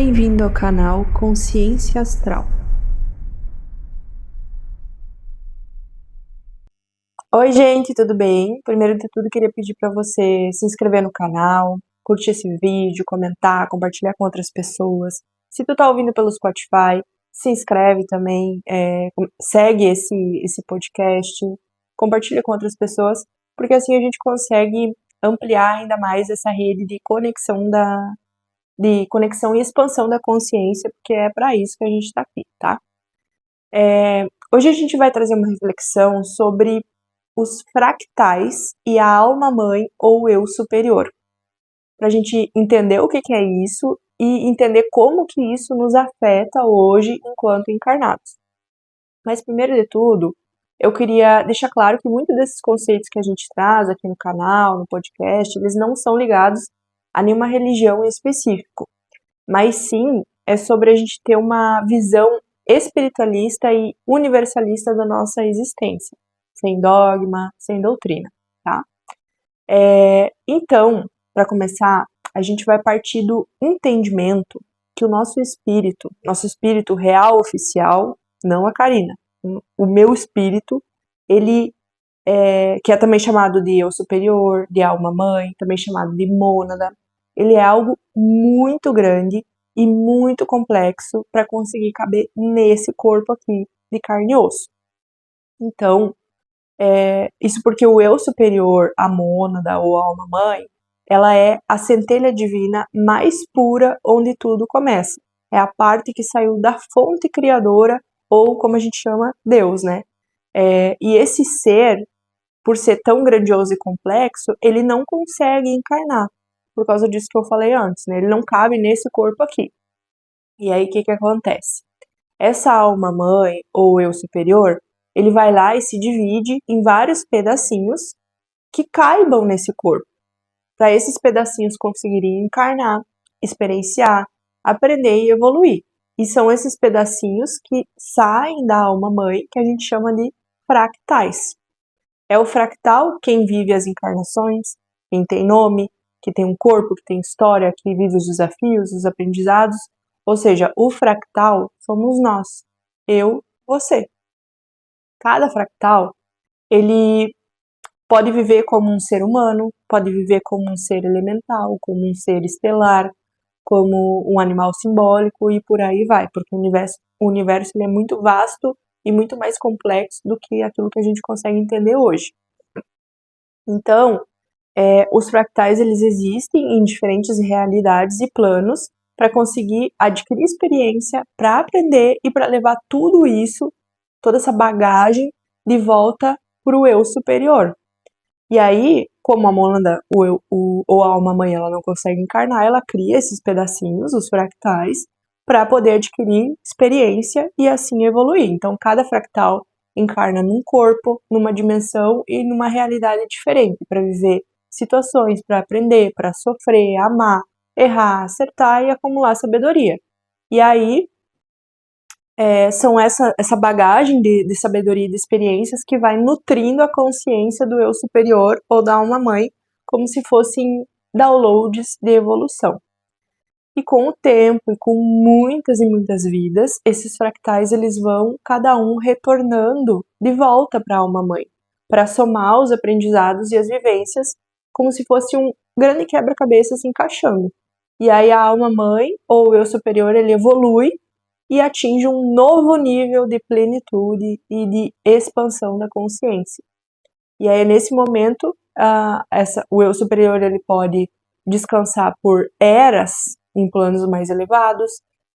Bem-vindo ao canal Consciência Astral. Oi, gente, tudo bem? Primeiro de tudo, queria pedir para você se inscrever no canal, curtir esse vídeo, comentar, compartilhar com outras pessoas. Se tu tá ouvindo pelo Spotify, se inscreve também, segue esse podcast, compartilha com outras pessoas, porque assim a gente consegue ampliar ainda mais essa rede de conexão e expansão da consciência, porque é para isso que a gente está aqui, tá? Hoje a gente vai trazer uma reflexão sobre os fractais e a alma-mãe ou eu superior, para a gente entender o que é isso e entender como que isso nos afeta hoje enquanto encarnados. Mas primeiro de tudo, eu queria deixar claro que muitos desses conceitos que a gente traz aqui no canal, no podcast, eles não são ligados a nenhuma religião em específico, mas sim é sobre a gente ter uma visão espiritualista e universalista da nossa existência, sem dogma, sem doutrina, tá? Então, para começar, a gente vai partir do entendimento que o nosso espírito real oficial, não a Karina, o meu espírito, ele que é também chamado de eu superior, de alma-mãe, também chamado de mônada, ele é algo muito grande e muito complexo para conseguir caber nesse corpo aqui de carne e osso. Então, isso porque o eu superior, a mônada ou a alma-mãe, ela é a centelha divina mais pura onde tudo começa. É a parte que saiu da fonte criadora, ou como a gente chama, Deus, né? E esse ser, por ser tão grandioso e complexo, ele não consegue encarnar, por causa disso que eu falei antes, né? Ele não cabe nesse corpo aqui. E aí, o que acontece? Essa alma-mãe, ou eu superior, ele vai lá e se divide em vários pedacinhos que caibam nesse corpo, para esses pedacinhos conseguirem encarnar, experienciar, aprender e evoluir. E são esses pedacinhos que saem da alma-mãe que a gente chama de fractais. É o fractal quem vive as encarnações, quem tem nome, que tem um corpo, que tem história, que vive os desafios, os aprendizados. Ou seja, o fractal somos nós, eu, você. Cada fractal, ele pode viver como um ser humano, pode viver como um ser elemental, como um ser estelar, como um animal simbólico e por aí vai, porque o universo ele é muito vasto e muito mais complexo do que aquilo que a gente consegue entender hoje. Então, os fractais eles existem em diferentes realidades e planos para conseguir adquirir experiência, para aprender e para levar tudo isso, toda essa bagagem, de volta para o eu superior. E aí, como a mônada ou a alma-mãe ela não consegue encarnar, ela cria esses pedacinhos, os fractais, para poder adquirir experiência e assim evoluir. Então, cada fractal encarna num corpo, numa dimensão e numa realidade diferente, para viver situações, para aprender, para sofrer, amar, errar, acertar e acumular sabedoria. E aí, são essa bagagem de sabedoria e de experiências que vai nutrindo a consciência do eu superior ou da alma-mãe, como se fossem downloads de evolução. E com o tempo e com muitas e muitas vidas, esses fractais eles vão cada um retornando de volta para a alma-mãe, para somar os aprendizados e as vivências, como se fosse um grande quebra-cabeça se encaixando. E aí a alma-mãe ou o eu superior ele evolui e atinge um novo nível de plenitude e de expansão da consciência. E aí, nesse momento, o eu superior ele pode descansar por eras em planos mais elevados,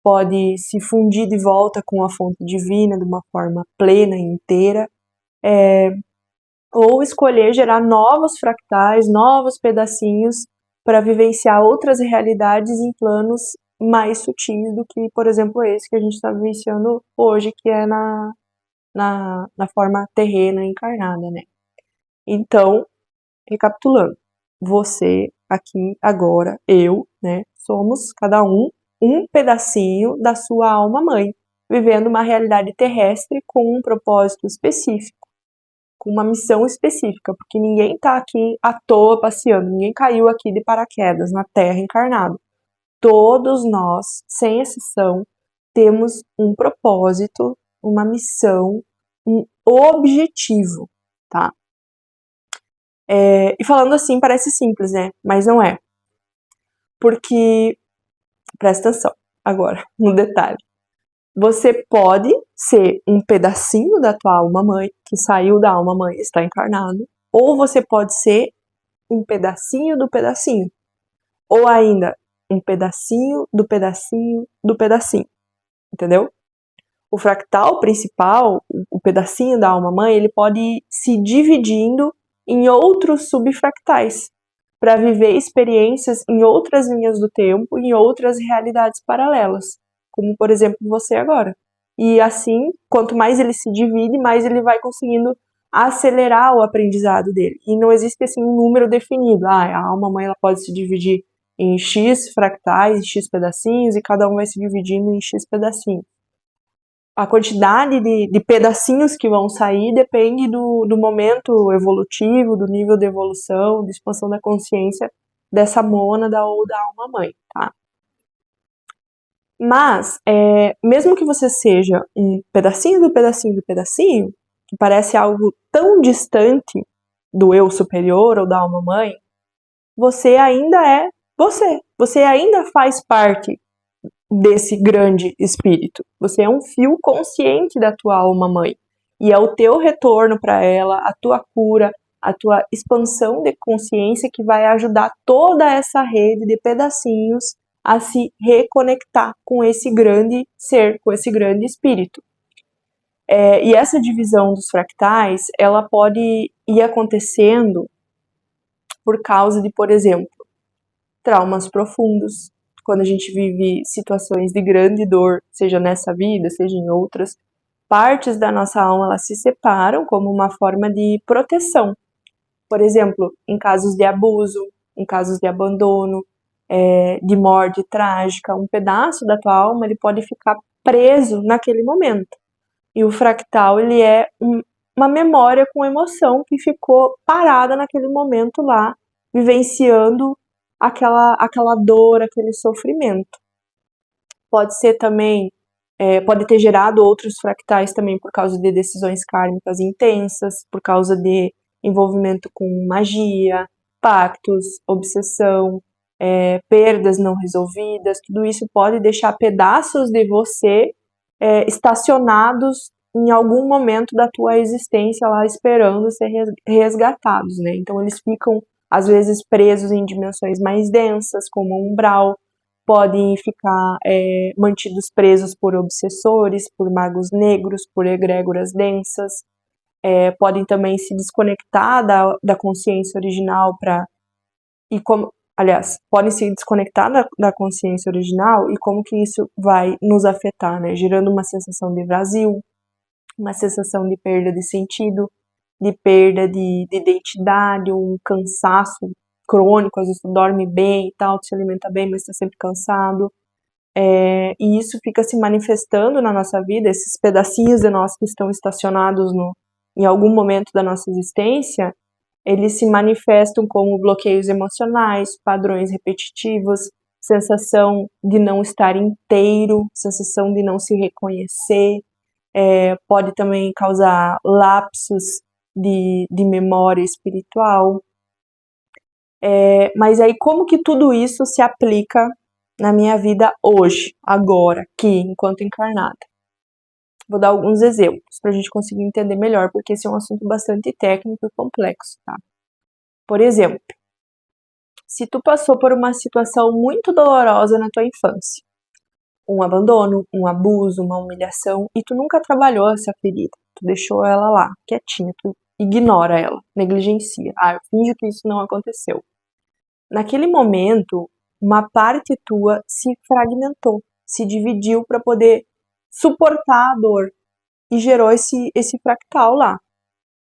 pode se fundir de volta com a fonte divina de uma forma plena e inteira, ou escolher gerar novos fractais, novos pedacinhos para vivenciar outras realidades em planos mais sutis do que, por exemplo, esse que a gente está vivenciando hoje, que é na forma terrena encarnada, né? Então, recapitulando, você aqui agora, eu, né, somos cada um pedacinho da sua alma-mãe, vivendo uma realidade terrestre com um propósito específico, com uma missão específica, porque ninguém está aqui à toa passeando, ninguém caiu aqui de paraquedas na Terra encarnado. Todos nós, sem exceção, temos um propósito, uma missão, um objetivo, tá? E falando assim parece simples, né? Mas não é. Porque, presta atenção agora, no detalhe. Você pode ser um pedacinho da tua alma-mãe, que saiu da alma-mãe e está encarnado, ou você pode ser um pedacinho do pedacinho, ou ainda um pedacinho do pedacinho do pedacinho, entendeu? O fractal principal, o pedacinho da alma-mãe, ele pode ir se dividindo em outros subfractais, para viver experiências em outras linhas do tempo, em outras realidades paralelas, como por exemplo você agora. E assim, quanto mais ele se divide, mais ele vai conseguindo acelerar o aprendizado dele. E não existe assim um número definido. A alma-mãe ela pode se dividir em X fractais, em X pedacinhos, e cada um vai se dividindo em X pedacinhos. A quantidade de pedacinhos que vão sair depende do momento evolutivo, do nível de evolução, de expansão da consciência dessa mônada ou da alma-mãe, tá? Mas, mesmo que você seja um pedacinho do pedacinho do pedacinho, que parece algo tão distante do eu superior ou da alma-mãe, você ainda é você. Você ainda faz parte desse grande espírito. Você é um fio consciente da tua alma-mãe. E é o teu retorno para ela, a tua cura, a tua expansão de consciência que vai ajudar toda essa rede de pedacinhos a se reconectar com esse grande ser, com esse grande espírito. E essa divisão dos fractais, ela pode ir acontecendo por causa de, por exemplo, traumas profundos, quando a gente vive situações de grande dor, seja nessa vida, seja em outras, partes da nossa alma elas se separam como uma forma de proteção. Por exemplo, em casos de abuso, em casos de abandono, de morte trágica, um pedaço da tua alma ele pode ficar preso naquele momento. E o fractal ele é uma memória com emoção que ficou parada naquele momento lá, vivenciando aquela dor, aquele sofrimento. Pode ser também, pode ter gerado outros fractais também por causa de decisões kármicas intensas, por causa de envolvimento com magia, pactos, obsessão, perdas não resolvidas, tudo isso pode deixar pedaços de você estacionados em algum momento da tua existência lá esperando ser resgatados, né? Então eles ficam às vezes presos em dimensões mais densas, como o umbral, podem ficar mantidos presos por obsessores, por magos negros, por egrégoras densas, podem também se desconectar da consciência original podem se desconectar da consciência original e como que isso vai nos afetar, né? Gerando uma sensação de vazio, uma sensação de perda de sentido, de perda de identidade, um cansaço crônico, às vezes tu dorme bem e tal, tu se alimenta bem, mas tá sempre cansado. E isso fica se manifestando na nossa vida, esses pedacinhos de nós que estão estacionados em algum momento da nossa existência, eles se manifestam como bloqueios emocionais, padrões repetitivos, sensação de não estar inteiro, sensação de não se reconhecer, pode também causar lapsos de memória espiritual. Mas aí como que tudo isso se aplica na minha vida hoje, agora, aqui, enquanto encarnada? Vou dar alguns exemplos para a gente conseguir entender melhor, porque esse é um assunto bastante técnico e complexo, tá? Por exemplo, se tu passou por uma situação muito dolorosa na tua infância, um abandono, um abuso, uma humilhação, e tu nunca trabalhou essa ferida, tu deixou ela lá, quietinha, tu ignora ela, negligencia. Eu finjo que isso não aconteceu. Naquele momento, uma parte tua se fragmentou, se dividiu para poder suportar a dor e gerou esse fractal lá.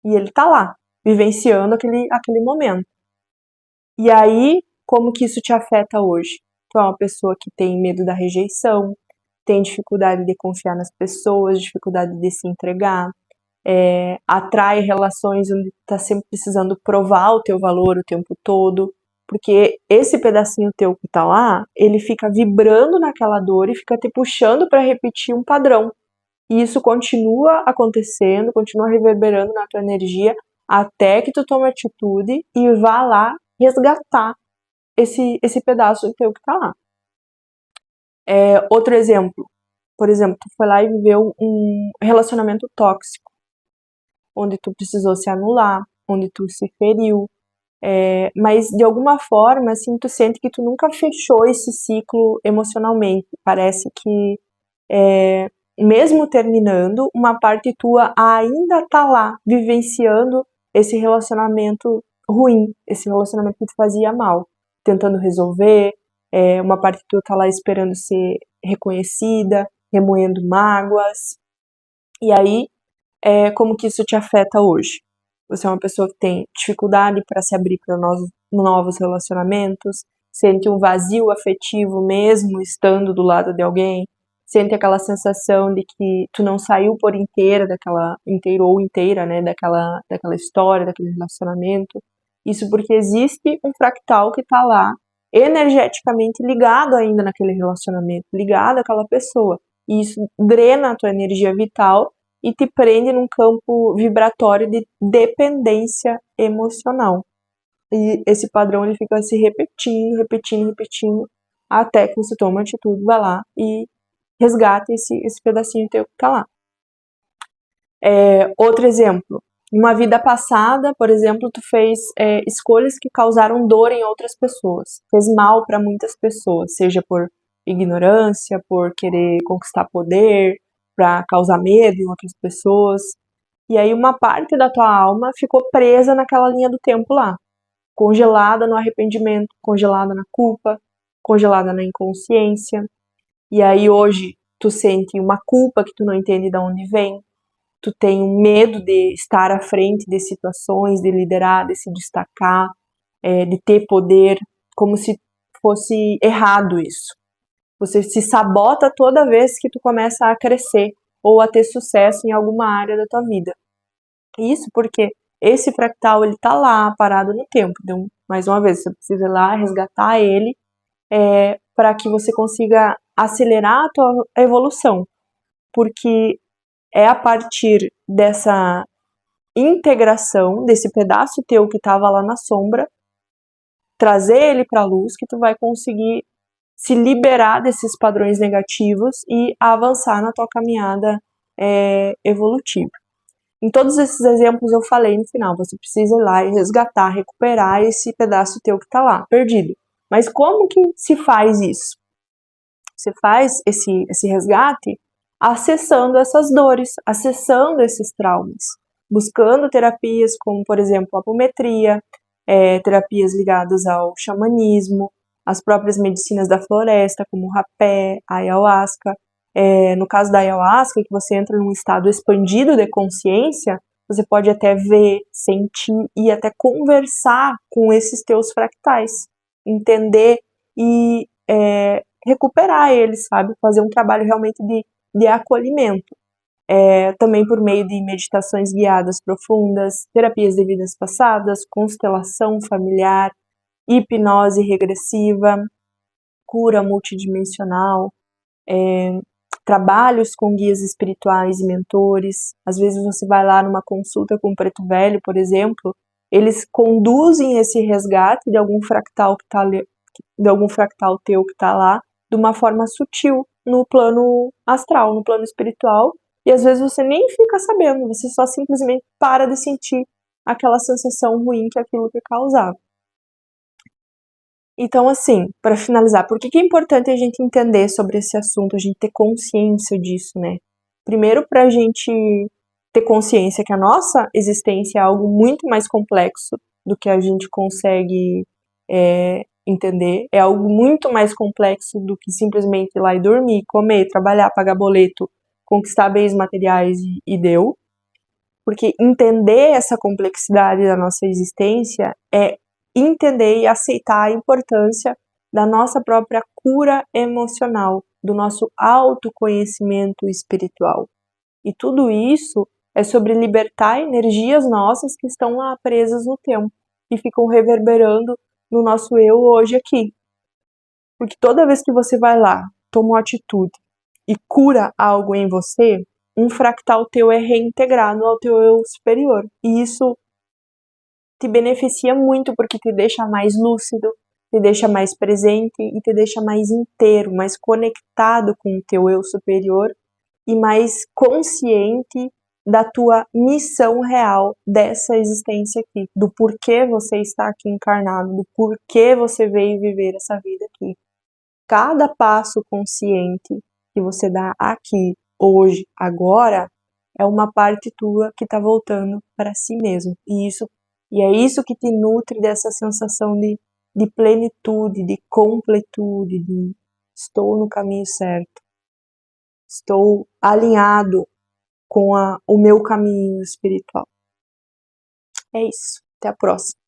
E ele tá lá, vivenciando aquele momento. E aí, como que isso te afeta hoje? Tu é uma pessoa que tem medo da rejeição, tem dificuldade de confiar nas pessoas, dificuldade de se entregar, atrai relações onde tá sempre precisando provar o teu valor o tempo todo, Porque esse pedacinho teu que tá lá, ele fica vibrando naquela dor e fica te puxando para repetir um padrão. E isso continua acontecendo, continua reverberando na tua energia até que tu tome atitude e vá lá resgatar esse pedaço teu que tá lá. Outro exemplo, por exemplo, tu foi lá e viveu um relacionamento tóxico, onde tu precisou se anular, onde tu se feriu, mas de alguma forma, assim, tu sente que tu nunca fechou esse ciclo emocionalmente. Parece que, mesmo terminando, uma parte tua ainda tá lá, vivenciando esse relacionamento ruim, esse relacionamento que te fazia mal, tentando resolver, uma parte tua tá lá esperando ser reconhecida, remoendo mágoas. E aí, como que isso te afeta hoje? Você é uma pessoa que tem dificuldade para se abrir para novos relacionamentos, sente um vazio afetivo mesmo estando do lado de alguém, sente aquela sensação de que tu não saiu por inteira inteiro ou inteira, né, daquela história, daquele relacionamento. Isso porque existe um fractal que está lá, energeticamente ligado ainda naquele relacionamento, ligado àquela pessoa. E isso drena a tua energia vital e te prende num campo vibratório de dependência emocional. E esse padrão ele fica se repetindo, repetindo, repetindo, até que você toma uma atitude, vai lá e resgata esse pedacinho teu que tá lá. Outro exemplo, numa vida passada, por exemplo, tu fez escolhas que causaram dor em outras pessoas, fez mal para muitas pessoas, seja por ignorância, por querer conquistar poder, para causar medo em outras pessoas. E aí uma parte da tua alma ficou presa naquela linha do tempo lá, congelada no arrependimento, congelada na culpa, congelada na inconsciência. E aí hoje tu sente uma culpa que tu não entende de onde vem, tu tem um medo de estar à frente de situações, de liderar, de se destacar, de ter poder, como se fosse errado isso. Você se sabota toda vez que tu começa a crescer ou a ter sucesso em alguma área da tua vida. Isso porque esse fractal ele tá lá parado no tempo. Então, mais uma vez, você precisa ir lá resgatar ele para que você consiga acelerar a tua evolução, porque é a partir dessa integração desse pedaço teu que estava lá na sombra, trazer ele para a luz, que tu vai conseguir se liberar desses padrões negativos e avançar na tua caminhada evolutiva. Em todos esses exemplos eu falei no final, você precisa ir lá e resgatar, recuperar esse pedaço teu que está lá, perdido. Mas como que se faz isso? Você faz esse resgate acessando essas dores, acessando esses traumas, buscando terapias como, por exemplo, a apometria, terapias ligadas ao xamanismo, as próprias medicinas da floresta, como o rapé, a ayahuasca. No caso da ayahuasca, que você entra num estado expandido de consciência, você pode até ver, sentir e até conversar com esses teus fractais, entender e recuperar eles, sabe? Fazer um trabalho realmente de acolhimento. Também por meio de meditações guiadas profundas, terapias de vidas passadas, constelação familiar, hipnose regressiva, cura multidimensional, trabalhos com guias espirituais e mentores. Às vezes você vai lá numa consulta com o Preto Velho, por exemplo, eles conduzem esse resgate de algum fractal de algum fractal teu que está lá, de uma forma sutil, no plano astral, no plano espiritual, e às vezes você nem fica sabendo, você só simplesmente para de sentir aquela sensação ruim que aquilo que causava. Então, assim, para finalizar, por que é importante a gente entender sobre esse assunto, a gente ter consciência disso, né? Primeiro, para a gente ter consciência que a nossa existência é algo muito mais complexo do que a gente consegue entender, é algo muito mais complexo do que simplesmente ir lá e dormir, comer, trabalhar, pagar boleto, conquistar bens materiais e deu. Porque entender essa complexidade da nossa existência é entender e aceitar a importância da nossa própria cura emocional, do nosso autoconhecimento espiritual. E tudo isso é sobre libertar energias nossas que estão lá presas no tempo e ficam reverberando no nosso eu hoje aqui. Porque toda vez que você vai lá, toma uma atitude e cura algo em você, um fractal teu é reintegrado ao teu eu superior. E isso te beneficia muito porque te deixa mais lúcido, te deixa mais presente e te deixa mais inteiro, mais conectado com o teu eu superior e mais consciente da tua missão real dessa existência aqui, do porquê você está aqui encarnado, do porquê você veio viver essa vida aqui. Cada passo consciente que você dá aqui, hoje, agora, é uma parte tua que está voltando para si mesmo. E é isso que te nutre dessa sensação de plenitude, de completude, de estou no caminho certo, estou alinhado com o meu caminho espiritual. É isso. Até a próxima.